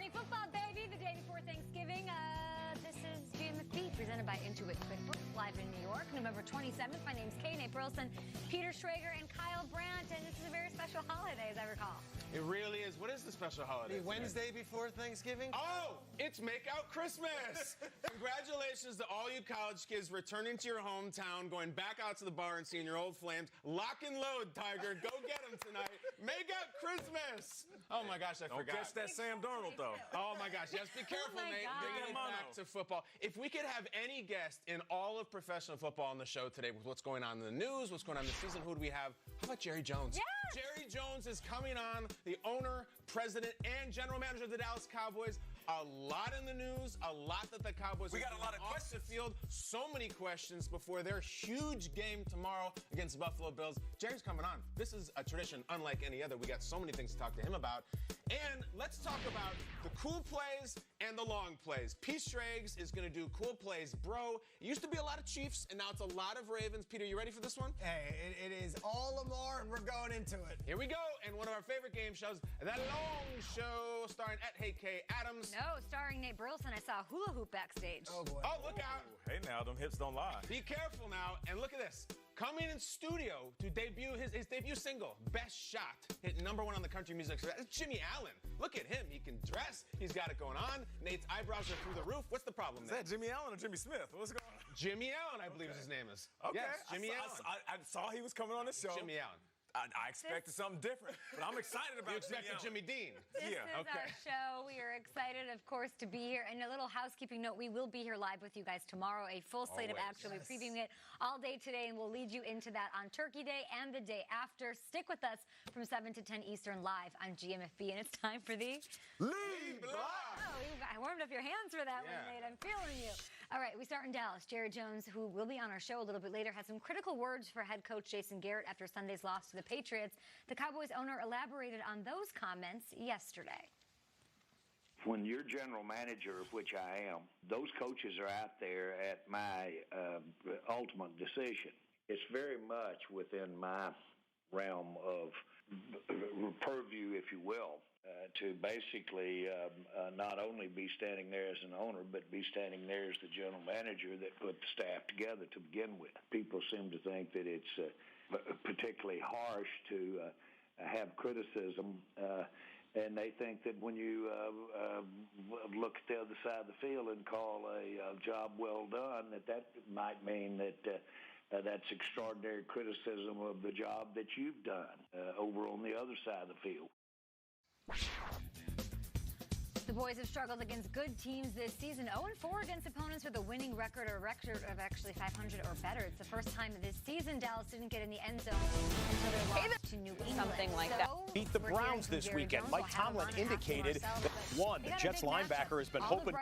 Morning football, baby. The day before Thanksgiving. This is GMFB, presented by Intuit QuickBooks, live in New York, November 27th. My name's Kay Burleson, Peter Schrager, and Kyle Brandt, and this is a very special holiday, as I recall. It really is. What is the special holiday? The Wednesday before Thanksgiving? Oh, it's Make Out Christmas! Congratulations to all you college kids returning to your hometown, going back out to the bar and seeing your old flames. Lock and load, Tiger. Go get them tonight. Make Out Christmas! Oh my gosh, I forgot. Don't catch that Sam Darnold, though. Oh my gosh, yes, be careful, Nate. Getting back to football. If we could have any guest in all of professional football on the show today with what's going on in the news, what's going on this season, who do we have? How about Jerry Jones? Yes! Jerry Jones is coming on, the owner, president, and general manager of the Dallas Cowboys. A lot in the news, a lot that the Cowboys We got a lot of off questions. the field. So many questions before their huge game tomorrow against the Buffalo Bills. Jerry's coming on. This is a tradition unlike any other. We got so many things to talk to him about. And let's talk about the cool plays and the long plays. P. Schrags is going to do cool plays, bro. It used to be a lot of Chiefs, and now it's a lot of Ravens. Peter, you ready for this one? Hey, it is all Lamar, and we're going into it. Here we go. And one of our favorite game shows, The Long Show, starring at Hey K Adams. No, starring Nate Burleson. I saw a hula hoop backstage. Oh, boy. Oh, look out. Hey, now, them hips don't lie. Be careful now. And look at this. Coming in studio to debut his debut single, Best Shot, hit #1 on the country music. That's Jimmy Allen. Look at him. He can dress. He's got it going on. Nate's eyebrows are through the roof. What's the problem, Is Nate? that Jimmy Allen or Jimmy Smith? What's going on? Jimmy Allen, I believe his name is. Okay. Yes, Jimmy Allen. I saw he was coming on the show. Jimmy Allen. I expected something different, but I'm excited about You expected Jimmy Jimmy Dean. This Yeah, is our show. We are excited, of course, to be here. And a little housekeeping note, we will be here live with you guys tomorrow. A full slate of Always. action. We'll be previewing it all day today, and we'll lead you into that on Turkey Day and the day after. Stick with us from 7 to 10 Eastern live on GMFB. And it's time for the Lead Block. Oh, I warmed up your hands for that Yeah. one, Nate. I'm feeling you. All right, we start in Dallas. Jerry Jones, who will be on our show a little bit later, had some critical words for head coach Jason Garrett after Sunday's loss to the Patriots. The Cowboys owner elaborated on those comments yesterday. When you're general manager, of which I am, those coaches are out there at my ultimate decision. It's very much within my realm of purview, if you will, to basically not only be standing there as an owner, but be standing there as the general manager that put the staff together to begin with. People seem to think that it's particularly harsh to have criticism, and they think that when you look at the other side of the field and call a job well done, that might mean that that's extraordinary criticism of the job that you've done over on the other side of the field. The boys have struggled against good teams this season. 0-4 against opponents with a winning record or record of actually 500 or better. It's the first time this season Dallas didn't get in the end zone until their loss to New England. Something like that. Beat the Browns this weekend. Mike Tomlin indicated that one, the Jets linebacker has been hoping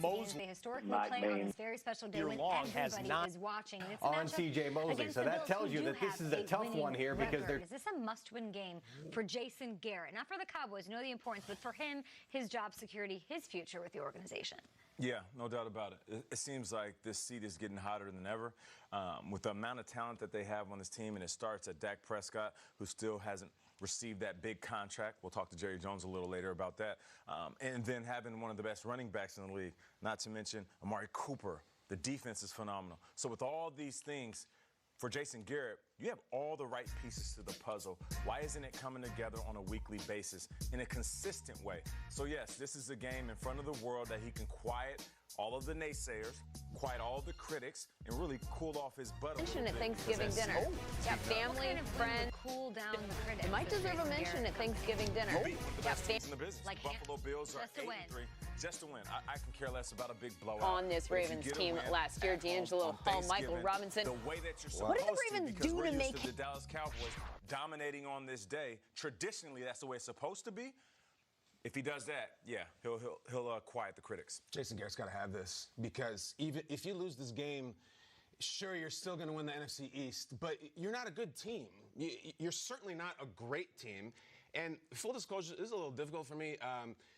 Mosley they historically play on this very special day when everybody is watching. It's a on matchup C.J. Mosley. against So the that Bills, tells who you do that this have is a tough winning one here because record. they're. Is this a must-win game for Jason Garrett? Not for the Cowboys, know the importance, but for him, his job security, his future with the organization. Yeah, no doubt about it. It seems like this seat is getting hotter than ever. With the amount of talent that they have on this team, and it starts at Dak Prescott, who still hasn't received that big contract. We'll talk to Jerry Jones a little later about that. And then having one of the best running backs in the league, not to mention Amari Cooper. The defense is phenomenal. So with all these things, for Jason Garrett, you have all the right pieces to the puzzle. Why isn't it coming together on a weekly basis in a consistent way? So, yes, this is a game in front of the world that he can quiet all of the naysayers, quiet all the critics, and really cool off his butt a little bit. at Thanksgiving dinner. Yeah, family, friends. Cool down the critics. It might deserve a mention at Thanksgiving dinner. One of the best teams in the business. Like, The Buffalo Bills are just to win. 8-3. Just to win. I can care less about a big blowout. On this But if you Ravens get a team win last year, at home D'Angelo on Hall, Michael Thanksgiving, Robinson. The way that you're supposed What did the to, Ravens because do we're to used make to the Dallas Cowboys dominating on this day. Traditionally, that's the way it's supposed to be. If he does that, yeah, he'll quiet the critics. Jason Garrett's got to have this because even if you lose this game, sure, you're still going to win the NFC East, but you're not a good team. You're certainly not a great team. And full disclosure, this is a little difficult for me.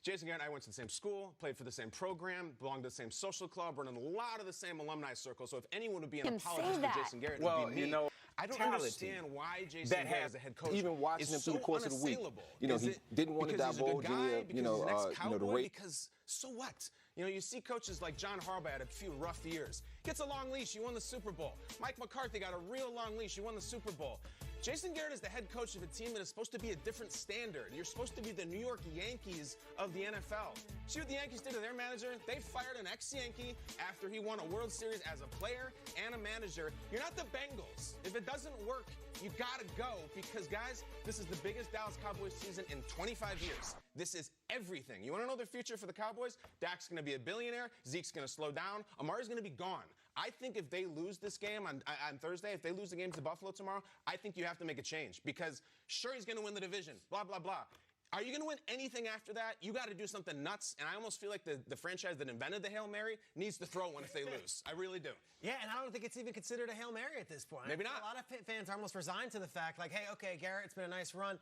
Jason Garrett and I went to the same school, played for the same program, belonged to the same social club, run in a lot of the same alumni circles. So if anyone would be an apologist for Jason Garrett, it would be me. You know, I don't understand why Jason that Garrett has as a head coach even watching him through the course of the week. You know, he didn't want to divulge any, the rate. Because so what? You know, you see coaches like John Harbaugh had a few rough years. Gets a long leash, you won the Super Bowl. Mike McCarthy got a real long leash, you won the Super Bowl. Jason Garrett is the head coach of a team that is supposed to be a different standard. You're supposed to be the New York Yankees of the NFL. See what the Yankees did to their manager? They fired an ex-Yankee after he won a World Series as a player and a manager. You're not the Bengals. If it doesn't work, you gotta go because, guys, this is the biggest Dallas Cowboys season in 25 years. This is everything. You want to know the future for the Cowboys? Dak's going to be a billionaire. Zeke's going to slow down. Amari's going to be gone. I think if they lose this game on Thursday, if they lose the game to Buffalo tomorrow, I think you have to make a change because sure, he's going to win the division, blah, blah, blah. Are you going to win anything after that? You got to do something nuts. And I almost feel like the franchise that invented the Hail Mary needs to throw one if they lose. I really do. Yeah, and I don't think it's even considered a Hail Mary at this point. Maybe not. A lot of fans are almost resigned to the fact, like, hey, okay, Garrett, it's been a nice run.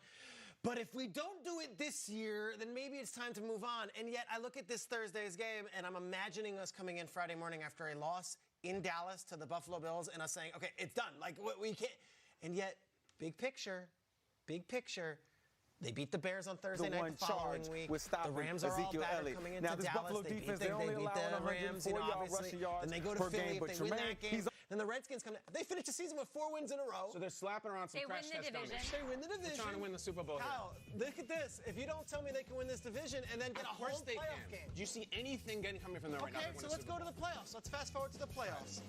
But if we don't do it this year, then maybe it's time to move on. And yet I look at this Thursday's game, and I'm imagining us coming in Friday morning after a loss in Dallas to the Buffalo Bills and us saying, okay, it's done. Like, we can't. And yet, big picture, they beat the Bears on Thursday night the following week. The Rams are all better coming into Dallas. Buffalo defense, they only allow 104 rushing yards then they go to per Philly game, if they win that game. Then the Redskins come. They finish the season with 4 wins in a row. So they're slapping around some crash test dummies. They win the division. They're trying to win the Super Bowl. Kyle, look at this. If you don't tell me they can win this division and then get a whole playoff game. Do you see anything coming from there right now? Okay, so let's go to the playoffs. Let's fast forward to the playoffs.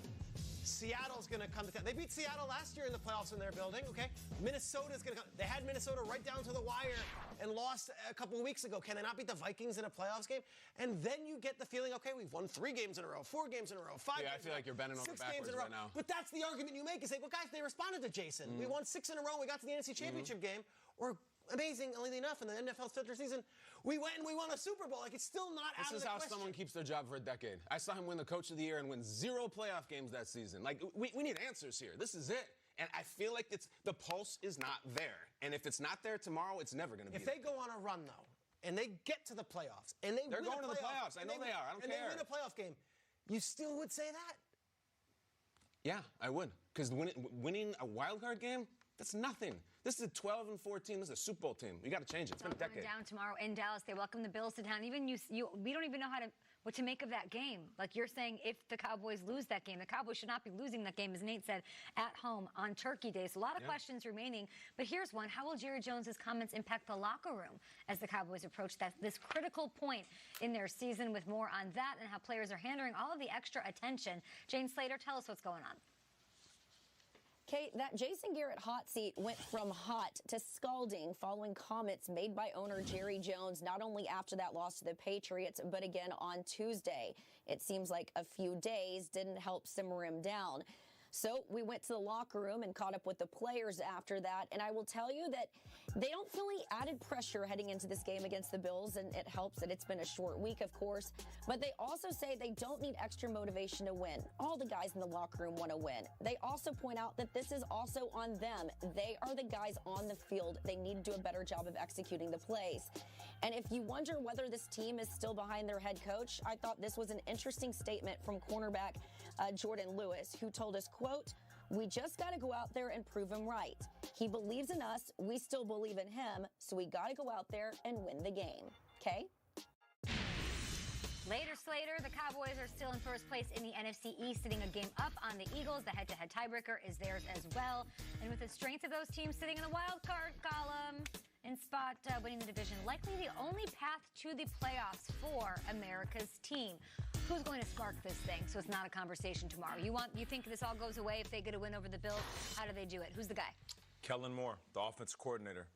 Seattle's going to come to town. They beat Seattle last year in the playoffs in their building, okay? Minnesota's going to come. They had Minnesota right down to the wire and lost a couple of weeks ago. Can they not beat the Vikings in a playoffs game? And then you get the feeling, okay, we've won 3 games in a row, 4 games in a row, 5 games I feel like you're bending over 6 backwards games in a row. right now. But that's the argument you make. You say, well, guys, they responded to Jason. We won 6 in a row. We got to the NFC Championship game. Or amazingly enough, in the NFL's fifth season, we went and we won a Super Bowl. Like, it's still not out of the question. This is how someone keeps their job for a decade. I saw him win the Coach of the Year and win 0 playoff games that season. Like, we need answers here. This is it. And I feel like the pulse is not there. And if it's not there tomorrow, it's never going to be there. If they go on a run, though, and they get to the playoffs, and they're going to the playoffs. I know they are. I don't care. And they win a playoff game, you still would say that? Yeah, I would. Because winning a wild card game, that's nothing. This is a 12-4 team. This is a Super Bowl team. We got to change it. It's been a decade. Down tomorrow in Dallas. They welcome the Bills to town. Even we don't even know what to make of that game. Like you're saying, if the Cowboys lose that game, the Cowboys should not be losing that game, as Nate said, at home on Turkey Day. So a lot of questions remaining. But here's one: how will Jerry Jones's comments impact the locker room as the Cowboys approach this critical point in their season? With more on that and how players are handling all of the extra attention. Jane Slater, tell us what's going on. Kate, that Jason Garrett hot seat went from hot to scalding following comments made by owner Jerry Jones, not only after that loss to the Patriots, but again on Tuesday. It seems like a few days didn't help simmer him down. So we went to the locker room and caught up with the players after that. And I will tell you that they don't feel any added pressure heading into this game against the Bills. And it helps that it's been a short week, of course. But they also say they don't need extra motivation to win. All the guys in the locker room want to win. They also point out that this is also on them. They are the guys on the field. They need to do a better job of executing the plays. And if you wonder whether this team is still behind their head coach, I thought this was an interesting statement from cornerback Jordan Lewis, who told us, quote, "We just got to go out there and prove him right. He believes in us. We still believe in him. So we got to go out there and win the game." Okay? Later, Slater, the Cowboys are still in first place in the NFC East, sitting a game up on the Eagles. The head-to-head tiebreaker is theirs as well. And with the strength of those teams sitting in the wild card column in spot winning the division, likely the only path to the playoffs for America's team. Who's going to spark this thing so it's not a conversation tomorrow? You think this all goes away if they get a win over the Bills? How do they do it? Who's the guy? Kellen Moore, the offensive coordinator.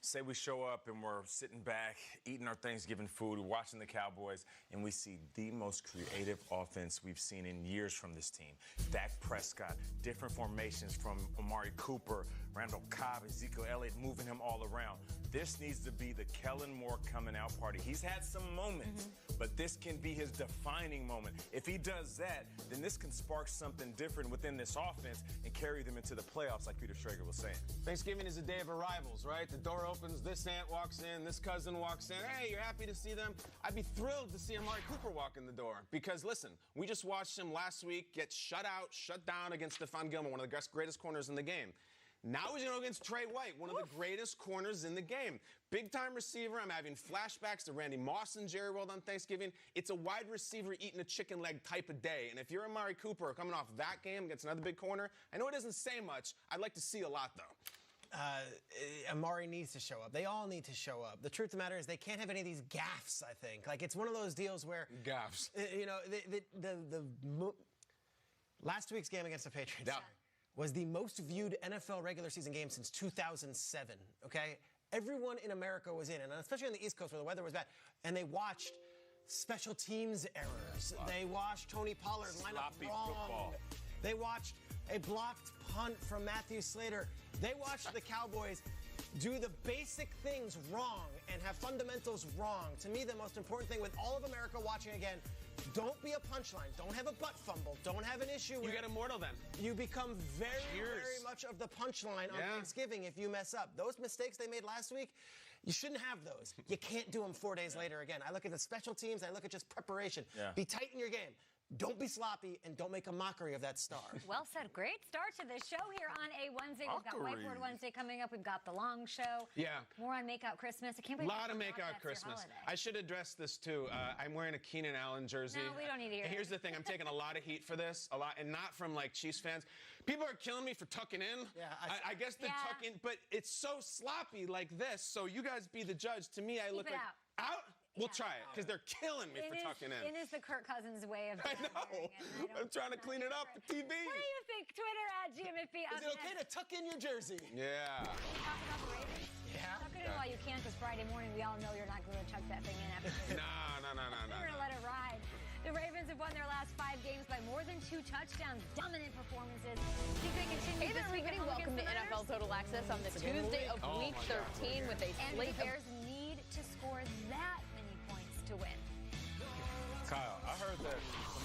Say we show up and we're sitting back, eating our Thanksgiving food, watching the Cowboys, and we see the most creative offense we've seen in years from this team. Dak Prescott, different formations from Amari Cooper, Randall Cobb, Ezekiel Elliott, moving him all around. This needs to be the Kellen Moore coming out party. He's had some moments, but but this can be his defining moment. If he does that, then this can spark something different within this offense and carry them into the playoffs, like Peter Schrager was saying. Thanksgiving is a day of arrivals, right? The door opens, this aunt walks in, this cousin walks in. Hey, you're happy to see them? I'd be thrilled to see Amari Cooper walk in the door because, listen, we just watched him last week get shut down against Stephon Gilmore, one of the greatest corners in the game. Now he's going to go against Trey White, one of the greatest corners in the game. Big-time receiver. I'm having flashbacks to Randy Moss and Jerry World on Thanksgiving. It's a wide receiver eating a chicken leg type of day. And if you're Amari Cooper coming off that game against another big corner, I know it doesn't say much. I'd like to see a lot, though. Amari needs to show up. They all need to show up. The truth of the matter is they can't have any of these gaffes, I think. Like, it's one of those deals where... Gaffes. You know, last week's game against the Patriots was the most viewed NFL regular season game since 2007, okay? Everyone in America was in, and especially on the East Coast where the weather was bad, and they watched special teams errors. They watched Tony Pollard line up wrong. Football. They watched a blocked punt from Matthew Slater. They watched the Cowboys do the basic things wrong and have fundamentals wrong. To me, the most important thing with all of America watching again, don't be a punchline. Don't have a butt fumble. Don't have an issue where you get immortal then. You become very much of the punchline on Thanksgiving if you mess up. Those mistakes they made last week, you shouldn't have those. You can't do them 4 days later again. I look at the special teams. I look at just preparation. Be tight in your game. Don't be sloppy, and don't make a mockery of that star. Well said. Great start to the show here on a Wednesday. We've got Whiteboard Wednesday coming up. We've got the long show. Yeah. More on Make Out Christmas. I can't believe a lot of Make Out Christmas. I should address this, too. I'm wearing a Keenan Allen jersey. No, we don't need to hear Here's the thing. I'm taking a lot of heat for this, and not from, like, Chiefs fans. People are killing me for tucking in. Yeah, I guess the tuck in, but it's so sloppy like this, so you guys be the judge. To me, I look like... Out? We'll try it, because they're killing me for tucking in. It is the Kirk Cousins way of I know. I'm trying to clean it up for TV. What do you think? Twitter @GMFB. Is it okay to tuck in your jersey? Yeah. Can we talk about the Ravens? Yeah. Tuck it in while you can, because Friday morning we all know you're not going to tuck that thing in after. No. We're going to let it ride. The Ravens have won their last 5 games by more than 2 touchdowns. Dominant performances. Think they continue Hey there, everybody. Welcome to NFL Total Access on the Tuesday of Week 13 with a slate. And the Bears need to score that many points to win. Kyle, I heard that